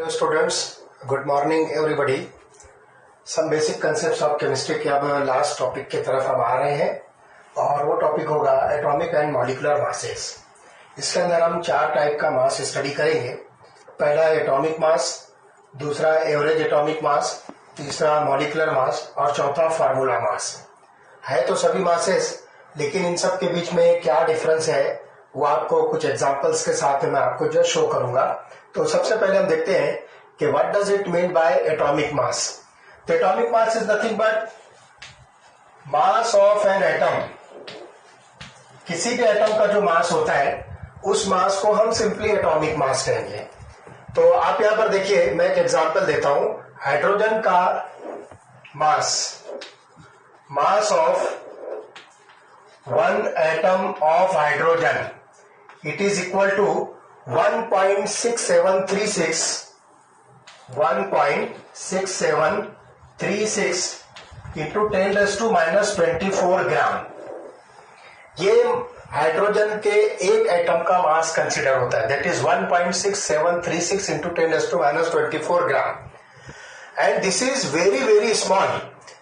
Hello students, good morning everybody. Some basic concepts of chemistry के अब last topic की तरफ हम आ रहे हैं और वो टॉपिक होगा एटॉमिक एंड मॉलिक्यूलर मासेस। इसके अंदर हम चार टाइप का मास स्टडी करेंगे। पहला एटॉमिक मास, दूसरा एवरेज एटॉमिक मास, तीसरा मॉलिक्यूलर मास और चौथा फार्मूला मास। है तो सभी मासेस, लेकिन इन सब के बीच में क्या डिफरेंस है वो आपको कुछ एग्जांपल्स के साथ मैं आपको जो शो करूंगा। तो सबसे पहले हम देखते हैं कि what does it mean by atomic mass. तो atomic mass is nothing but mass of an atom. किसी भी एटम का जो मास होता है उस मास को हम सिंपली एटॉमिक मास कहेंगे। तो आप यहां पर देखिए, मैं एक एग्जांपल देता हूं। हाइड्रोजन का मास of one atom of hydrogen it is equal to 1.6736 into 10 raised to minus 24 ग्राम। ये हाइड्रोजन के एक एटम का मास कंसिडर होता है, that is 1.6736 into 10 raised to minus 24 gram. And this is very very small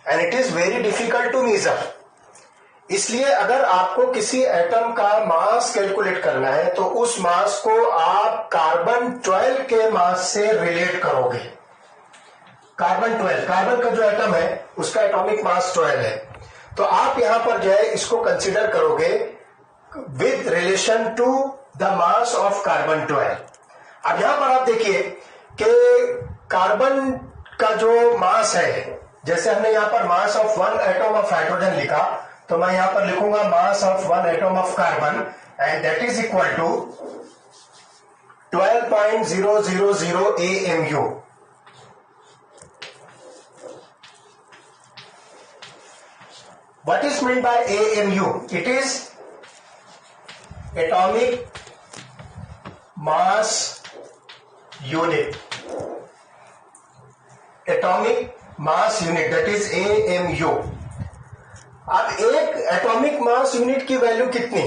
and it is very difficult to measure. इसलिए अगर आपको किसी एटम का मास कैलकुलेट करना है तो उस मास को आप कार्बन 12 के मास से रिलेट करोगे। कार्बन का जो एटम है उसका एटॉमिक मास 12 है। तो आप यहां पर जो है इसको कंसीडर करोगे with relation to the mass of carbon 12। अब यहां पर आप देखिए कि कार्बन का जो मास है, जैसे हमने यहां पर mass of one atom of hydrogen लिखा, तो मैं यहां पर लिखूंगा mass of one atom of carbon and that is equal to 12.000 AMU। What is meant by AMU? It is atomic mass unit. Atomic mass unit, that is AMU। अब एक atomic mass unit की value कितनी,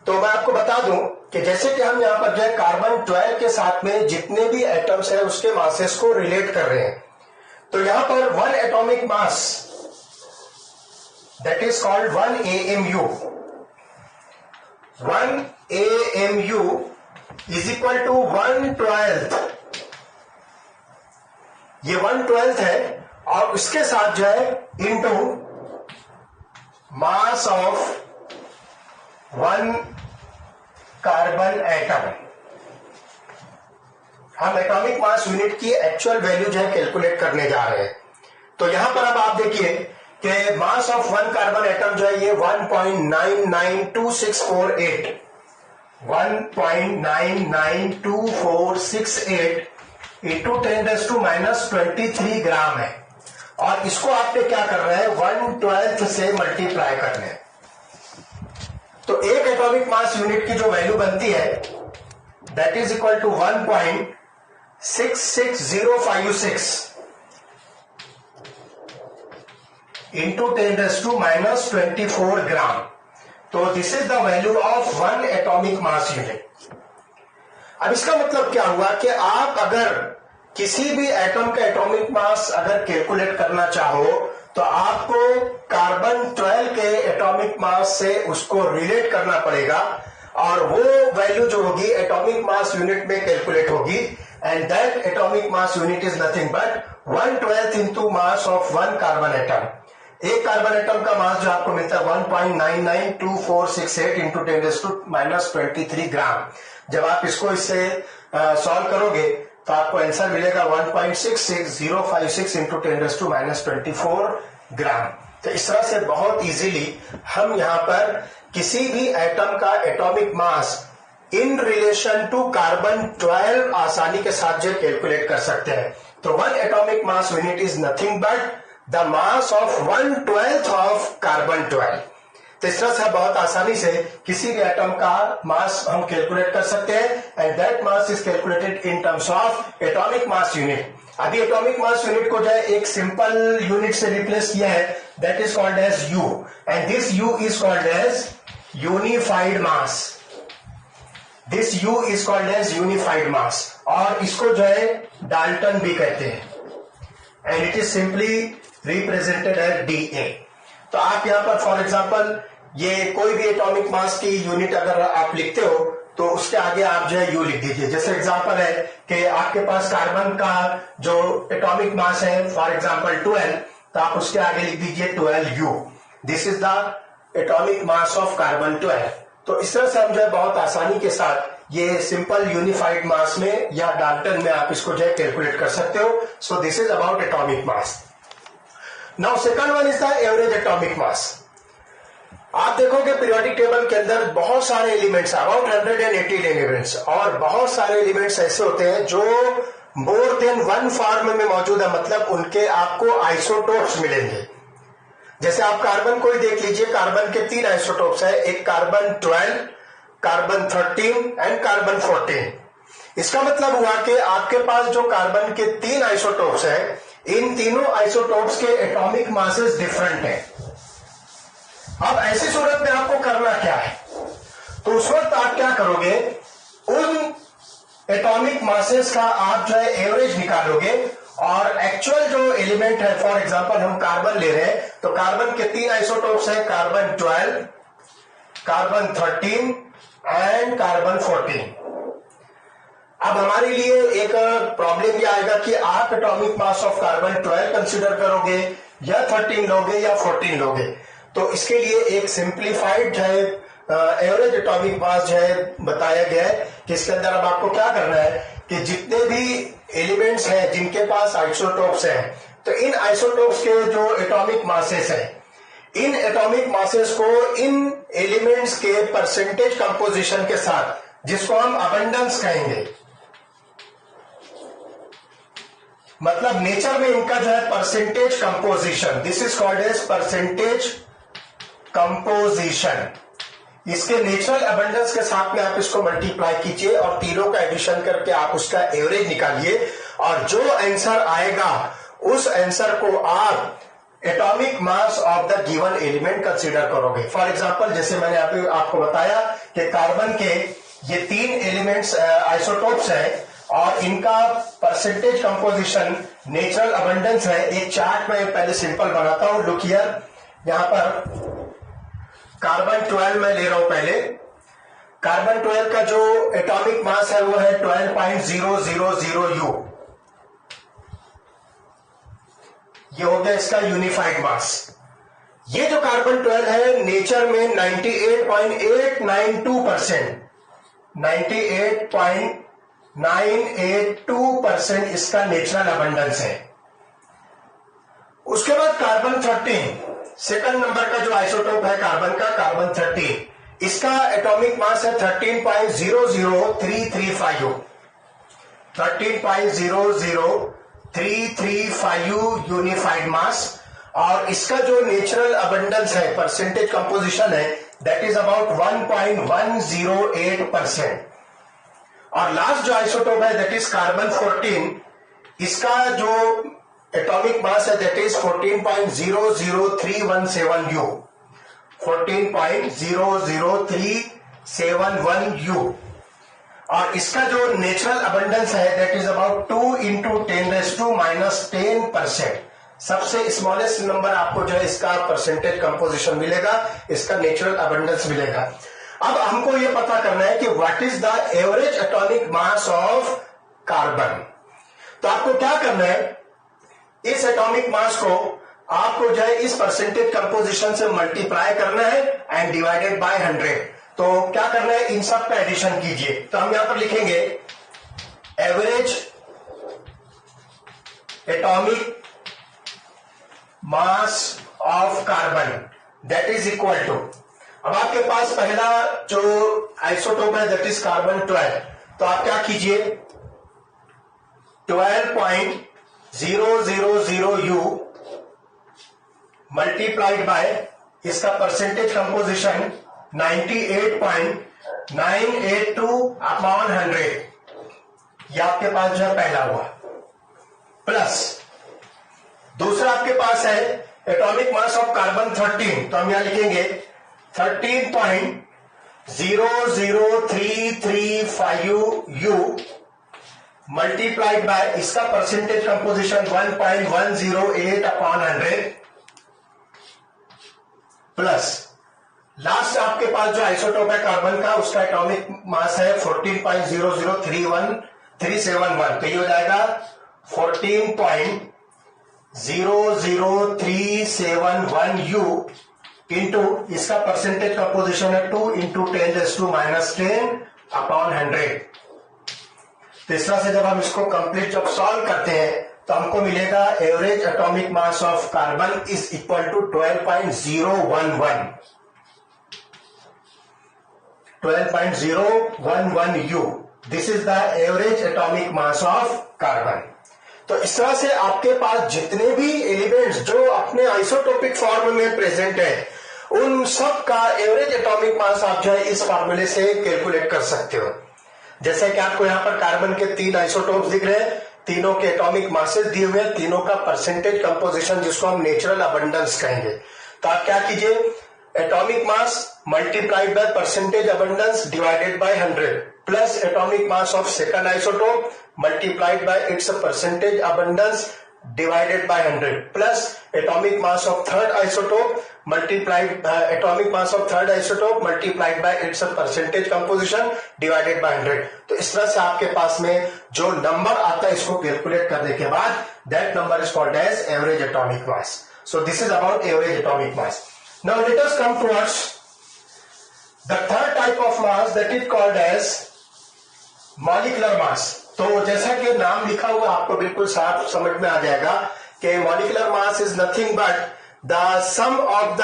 तो मैं आपको बता दूं कि जैसे कि हम यहां पर जो है कार्बन 12 के साथ में जितने भी एटम्स हैं उसके मासेस को रिलेट कर रहे हैं। तो यहां पर one atomic mass that is called 1 AMU। 1 AMU is equal to 1/12। ये 1/12 है और उसके साथ जो है into mass of one carbon atom. हम एटॉमिक मास यूनिट की एक्चुअल वैल्यू जो है कैलकुलेट करने जा रहे हैं। तो यहां पर अब आप देखिए कि मास ऑफ वन कार्बन एटम जो है ये 1.992648 1.992468 इंटू 10 raised to minus 23 ग्राम है। और इसको आपने क्या करना है, 1/12 से मल्टीप्लाई करना है। तो एक एटॉमिक मास यूनिट की जो वैल्यू बनती है that is equal to 1.66056 into 10 raised to minus 24 gram. तो this is the value of one atomic mass unit. अब इसका मतलब क्या हुआ कि आप अगर किसी भी एटम का एटॉमिक मास अगर कैलकुलेट करना चाहो तो आपको कार्बन 12 के एटॉमिक मास से उसको रिलेट करना पड़ेगा और वो वैल्यू जो होगी एटॉमिक मास यूनिट में कैलकुलेट होगी। And that atomic mass unit is nothing but 1/12 into mass of one carbon atom. एक कार्बन एटम का मास जो आपको मिलता है 1.992468 इंटू 10 raised to minus 23 ग्राम। जब आप इसको इससे सॉल्व करोगे तो आपको आंसर मिलेगा 1.66056 into 10 raised to minus 24 gram. तो इस तरह से बहुत इजीली हम यहां पर किसी भी एटम का atomic mass in relation to carbon 12 आसानी के साथ जो कैलकुलेट कर सकते हैं। तो one atomic mass unit is nothing but the mass of 1/12 of carbon 12। तो इस तरह से बहुत आसानी से किसी भी एटम का मास हम कैलकुलेट कर सकते हैं and that mass is calculated in terms of atomic mass unit. अभी एटॉमिक मास यूनिट को जो है एक सिंपल यूनिट से रिप्लेस किया है, that is called as U, and this U is called as unified mass. This U is called as unified mass, और इसको जो है डाल्टन भी कहते हैं, and it is simply represented as DA। तो आप यहां पर फॉर एग्जांपल ये कोई भी एटॉमिक मास की यूनिट अगर आप लिखते हो तो उसके आगे आप जो है U लिख दीजिए। जैसे एग्जांपल है कि आपके पास कार्बन का जो एटॉमिक मास है फॉर एग्जांपल 12, तो आप उसके आगे लिख दीजिए 12U। This is the atomic mass of carbon 12। तो इस तरह से हम जो है बहुत आसानी के साथ ये सिंपल यूनिफाइड मास में या डाल्टन में आप इसको जो है कैलकुलेट कर सकते हो। सो this is about atomic mass. Now second one is the average atomic मास। आप देखोगे पीरियोडिक टेबल के अंदर बहुत सारे एलिमेंट्स, अबाउट 118 एलिमेंट्स, और बहुत सारे एलिमेंट्स ऐसे होते हैं जो मोर देन वन फॉर्म में मौजूद है, मतलब उनके आपको आइसोटोप्स मिलेंगे। जैसे आप कार्बन को ही देख लीजिए, कार्बन के 3 आइसोटोप्स है, एक कार्बन 12, कार्बन 13 एंड कार्बन 14। इसका मतलब हुआ कि आपके पास जो कार्बन के 3 आइसोटोप्स है, इन तीनों आइसोटोप्स के एटॉमिक मासेस डिफरेंट हैं। अब ऐसी सूरत में आपको करना क्या है, तो उस वक्त आप क्या करोगे, उन एटॉमिक मासेस का आप जो है एवरेज निकालोगे, और एक्चुअल जो एलिमेंट है, फॉर एग्जांपल हम कार्बन ले रहे हैं, तो कार्बन के 3 आइसोटोप्स है, कार्बन 12, कार्बन 13 एंड कार्बन 14। अब हमारे लिए एक प्रॉब्लम ये आएगा कि आप atomic mass of carbon 12 consider करोगे या 13 लोगे या 14 लोगे। तो इसके लिए एक सिंप्लीफाइड जो है एवरेज एटॉमिक मास जो है बताया गया है कि इसके अंदर अब आपको क्या करना है कि जितने भी एलिमेंट्स हैं जिनके पास आइसोटोप्स हैं, तो इन आइसोटोप्स के जो एटॉमिक मासेस हैं, इन एटॉमिक मासेस को इन एलिमेंट्स के परसेंटेज कंपोजिशन के साथ, जिसको हम अबंडेंस कहेंगे, मतलब नेचर में इनका जो है percentage composition, this is called as percentage composition. इसके नेचुरल अबंडेंस के साथ में आप इसको मल्टीप्लाई कीजिए और तीनों का एडिशन करके आप उसका एवरेज निकालिए, और जो आंसर आएगा उस आंसर को आप atomic mass of the given element consider करोगे। फॉर एग्जांपल जैसे मैंने आपको बताया कि कार्बन के ये 3 एलिमेंट्स आइसोटोप्स हैं और इनका परसेंटेज कंपोजिशन नेचुरल अबंडेंस है। एक चार्ट में पहले सिंपल बनाता हूं, लुक हियर। यहां पर कार्बन 12 में ले रहा हूं। पहले कार्बन 12 का जो एटॉमिक मास है वो है 12.000U। ये हो गया इसका यूनिफाइड मास। ये जो कार्बन 12 है नेचर में 98.892%, 98.982% इसका नेचुरल अबंडेंस है। उसके बाद कार्बन 13, सेकंड नंबर का जो आइसोटोप है कार्बन का, कार्बन 13, इसका एटॉमिक मास है 13.00335U, 13.00335U यूनिफाइड मास, और इसका जो नेचुरल अबंडेंस है, परसेंटेज कंपोजिशन है, दैट इज अबाउट 1.108%। और लास्ट जो आइसोटोप है दैट इज कार्बन 14, इसका जो एटॉमिक मास है दैट इज 14.00317U, 14.00371U, और इसका जो नेचुरल अबंडेंस है दैट इज अबाउट 2 × 10⁻⁻10%। सबसे स्मॉलेस्ट नंबर आपको जो है इसका परसेंटेज कंपोजिशन मिलेगा, इसका नेचुरल अबंडेंस मिलेगा। अब हमको यह पता करना है कि what is the average atomic mass of carbon. तो आपको क्या करना है, इस एटॉमिक मास को आपको जो है इस परसेंटेज कंपोजिशन से मल्टीप्लाई करना है एंड डिवाइडेड बाय 100। तो क्या करना है, इन सब का एडिशन कीजिए। तो हम यहां पर लिखेंगे average atomic mass of carbon that is equal to, अब आपके पास पहला जो आइसोटोप है दैट इज कार्बन 12, तो आप क्या कीजिए 12.000U मल्टीप्लाइड बाय इसका परसेंटेज कंपोजिशन 98.982/100, ये आपके पास जो है पहला हुआ, प्लस दूसरा आपके पास है एटॉमिक मास ऑफ कार्बन 13, तो हम यहां लिखेंगे 13.00335 00335U मल्टीप्लाइड बाय इसका percentage composition 1.108 upon 100 plus last आपके पास जो आइसोटोप है कार्बन का उसका एटॉमिक मास है 14.0031371 तो ये हो जाएगा 14.00371U इंटू इसका परसेंटेज कंपोजिशन है 2 इंटू 10⁻10 अपॉन 100। तो इस तरह से जब हम इसको कंप्लीट जब सॉल्व करते हैं तो हमको मिलेगा average atomic mass of carbon is equal to 12.011U। This is the average atomic mass of carbon. तो इस तरह से आपके पास जितने भी एलिमेंट्स जो अपने आइसोटोपिक फॉर्म में प्रेजेंट है उन सब का एवरेज एटॉमिक मास आप जो है इस फॉर्मूले से कैलकुलेट कर सकते हो। जैसे कि आपको यहां पर कार्बन के 3 आइसोटोप्स दिख रहे हैं, तीनों के एटॉमिक मासेस दिए हुए हैं, तीनों का परसेंटेज कंपोजिशन जिसको हम नेचुरल अबंडेंस कहेंगे। तो आप क्या कीजिए, atomic mass multiplied by percentage abundance divided by 100 plus atomic mass of second isotope multiplied by it's percentage abundance divided by 100 plus atomic mass of third isotope multiplied by it's percentage composition divided by 100। तो इस तरह से आपके पास में जो number आता है इसको कैलकुलेट करने के बाद that number is called as average atomic mass. So this is about average atomic mass. Now let us come towards the third type of mass that is called as molecular mass. तो जैसा कि नाम लिखा हुआ आपको बिल्कुल साफ समझ में आ जाएगा कि molecular mass is nothing but the sum of the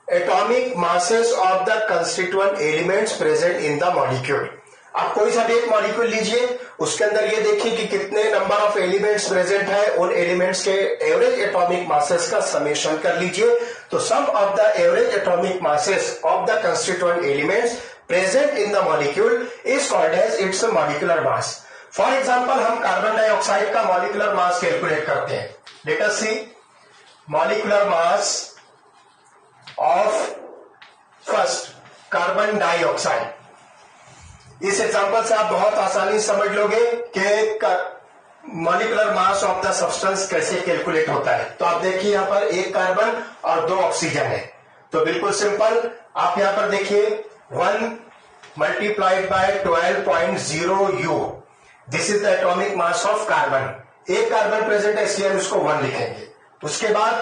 atomic masses of the constituent elements present in the molecule. आप कोई सा भी एक मॉलिक्यूल लीजिए, उसके अंदर ये देखिए कि कितने नंबर ऑफ एलिमेंट्स प्रेजेंट है, उन एलिमेंट्स के एवरेज एटॉमिक मासेस का समेशन कर लीजिए। तो sum of the average atomic masses of the constituent elements present in the molecule is called as its molecular mass. For example हम carbon dioxide का molecular mass calculate करते हैं। Let us see molecular mass of first carbon dioxide. इस example से आप बहुत आसानी से समझ लोगे कि molecular mass of the substance कैसे कैलकुलेट होता है। तो आप देखिए यहां पर एक कार्बन और 2 ऑक्सीजन है। तो बिल्कुल सिंपल, आप यहां पर देखिए 1 multiplied by 12.0U this is the atomic mass of carbon. एक कार्बन प्रेजेंट है इसलिए हम इसको 1 लिखेंगे। उसके बाद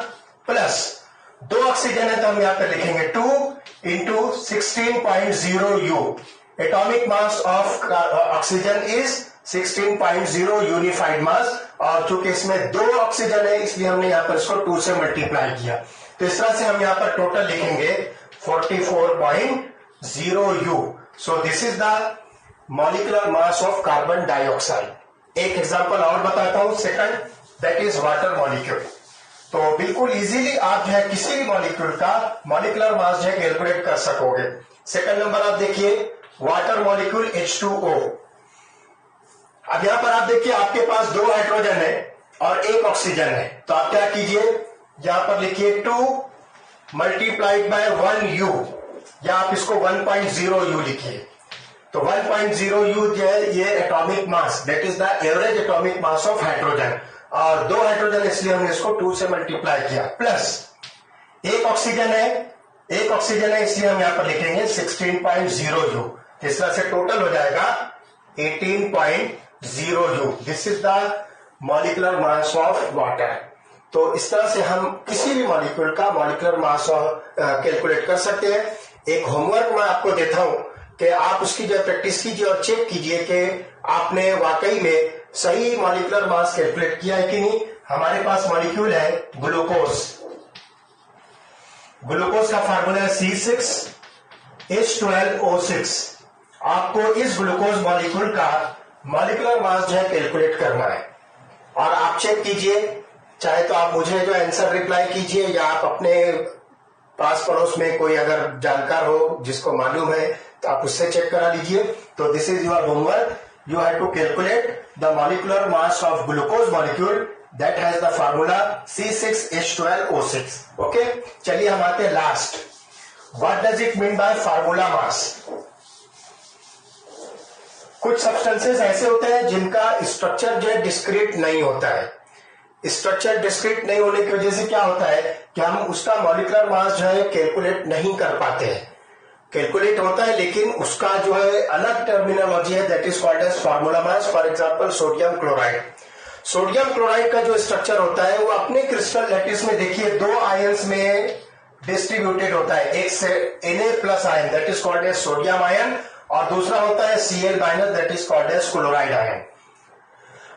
प्लस 2 ऑक्सीजन है तो हम यहां पर लिखेंगे 2 into 16.0U। Atomic mass of oxygen is 16.0 unified mass, और चूंकि इसमें 2 ऑक्सीजन है इसलिए हमने यहां पर इसको 2 से मल्टीप्लाई किया। तो इस तरह से हम यहां पर टोटल लिखेंगे 44.0U। So this is the molecular mass of carbon dioxide. एक एग्जांपल और बताता हूं, second, that is water molecule. तो बिल्कुल इजीली आप जो है किसी भी मॉलिक्यूल का मॉलिक्यूलर मास जो है कैलकुलेट कर सकोगे। सेकंड नंबर आप देखिए वाटर मॉलिक्यूल H2O। अब यहां पर आप देखिए आपके पास 2 हाइड्रोजन है और 1 ऑक्सीजन है। तो आप क्या कीजिए, यहां पर लिखिए 2 मल्टीप्लाइड बाय 1U, या आप इसको 1.0U लिखिए। तो 1.0U जो है ये atomic mass, that is the average atomic mass of hydrogen, और 2 हाइड्रोजन इसलिए हमने इसको 2 से मल्टीप्लाई किया, प्लस 1 ऑक्सीजन है इसलिए हम यहां पर लिखेंगे 16.0U। इस तरह से टोटल हो जाएगा 18.0U। This is the molecular mass of water. तो इस तरह से हम किसी भी मॉलिक्यूल का मॉलिक्यूलर मास कैलकुलेट कर सकते हैं। एक होमवर्क मैं आपको देता हूं कि आप उसकी जो प्रैक्टिस कीजिए और चेक कीजिए कि आपने वाकई में सही मॉलिक्यूलर मास कैलकुलेट किया है कि नहीं। हमारे पास मॉलिक्यूल है ग्लूकोज। ग्लूकोज का फार्मूला है C6H12O6। आपको इस ग्लूकोज मॉलिक्यूल का मॉलिक्यूलर मास जो है कैलकुलेट करना है, और आप चेक कीजिए, चाहे तो आप मुझे जो आंसर रिप्लाई कीजिए या आप अपने पास पड़ोस में कोई अगर जानकार हो जिसको मालूम है तो आप उससे चेक करा लीजिए। तो this is your homework, you have to calculate the molecular mass of glucose molecule that has the formula C6H12O6. Okay, चलिए हम आते हैं last what does it mean bye formula mass? कुछ सब्सटेंसेस ऐसे होते हैं जिनका स्ट्रक्चर जो है डिस्क्रीट नहीं होता है। स्ट्रक्चर डिस्क्रीट नहीं होने की वजह से क्या होता है कि हम उसका मॉलिक्यूलर मास जो है कैलकुलेट नहीं कर पाते हैं। कैलकुलेट होता है लेकिन उसका जो है अलग टर्मिनोलॉजी है, that is called as formula mass. For example sodium chloride. Sodium chloride का जो स्ट्रक्चर होता है वो अपने क्रिस्टल लैटिस में देखिए 2 आयंस में डिस्ट्रीब्यूटेड होता है। एक से Na+ ion that is called as sodium ion और दूसरा होता है Cl- that is called as chloride ion.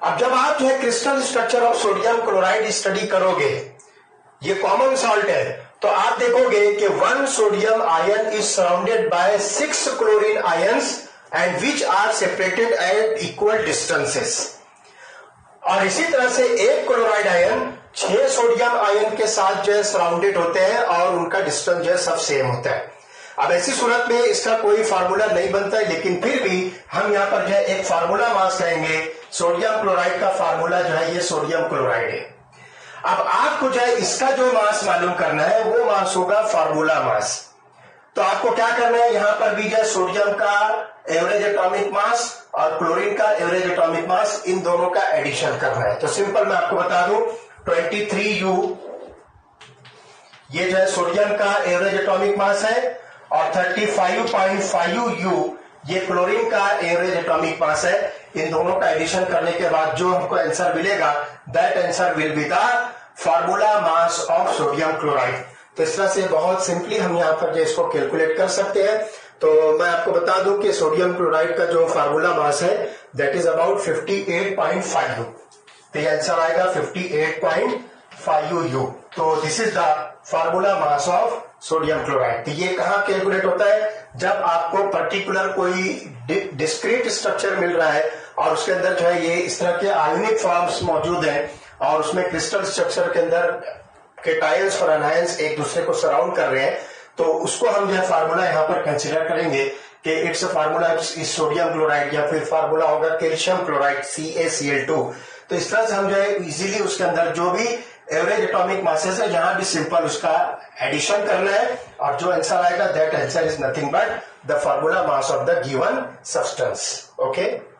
अब जब आप जो है crystal structure of sodium chloride study करोगे, ये कॉमन सॉल्ट है, तो आप देखोगे कि 1 sodium ion is surrounded by 6 chlorine ions and which are separated at equal distances. और इसी तरह से एक क्लोराइड आयन 6 सोडियम आयन के साथ जो है सराउंडेड होते हैं और उनका डिस्टेंस जो है सब सेम होता है। अब ऐसी सूरत में इसका कोई फार्मूला नहीं बनता है, लेकिन फिर भी हम यहां पर जो है एक फार्मूला मास कहेंगे। सोडियम क्लोराइड का फार्मूला जो है ये सोडियम क्लोराइड है। अब आपको जो है इसका जो मास मालूम करना है वो मास होगा फार्मूला मास। तो आपको क्या करना है, यहां पर भी जो है सोडियम का एवरेज एटॉमिक मास और क्लोरीन का एवरेज एटॉमिक मास, इन दोनों का एडिशन करना है। तो सिंपल मैं आपको बता दूं, 23U ये जो है सोडियम का एवरेज एटॉमिक मास है और 35.5U ये क्लोरीन का एवरेज एटॉमिक मास है। इन दोनों का एडिशन करने के बाद जो हमको आंसर मिलेगा that answer will be the formula mass of sodium chloride. तो इस तरह से बहुत सिंपली हम यहां पर जो इसको कैलकुलेट कर सकते हैं। तो मैं आपको बता दूं कि सोडियम क्लोराइड का जो फार्मूला मास है दैट इज अबाउट 58.5U। तो ये आंसर आएगा 58.5U। तो this is the formula mass of sodium chloride. तो ये कहां कैलकुलेट होता है, जब आपको पर्टिकुलर कोई डिस्क्रीट स्ट्रक्चर मिल रहा है और उसके अंदर जो है ये इस तरह के आयोनिक फॉर्म्स मौजूद हैं और उसमें क्रिस्टल स्ट्रक्चर के अंदर केटायंस और अनायंस एक दूसरे को सराउंड कर रहे हैं, तो उसको हम जो है फार्मूला यहां पर कंसिडर करेंगे कि it's formula is sodium chloride, या फिर फार्मूला होगा कैल्शियम क्लोराइड CaCl2। तो इस तरह से हम जो है इजीली उसके अंदर जो भी एवरेज एटॉमिक मासेस है यहां भी सिंपल उसका एडिशन करना है और जो आंसर आएगा that answer is nothing but the formula mass of the given substance. Okay.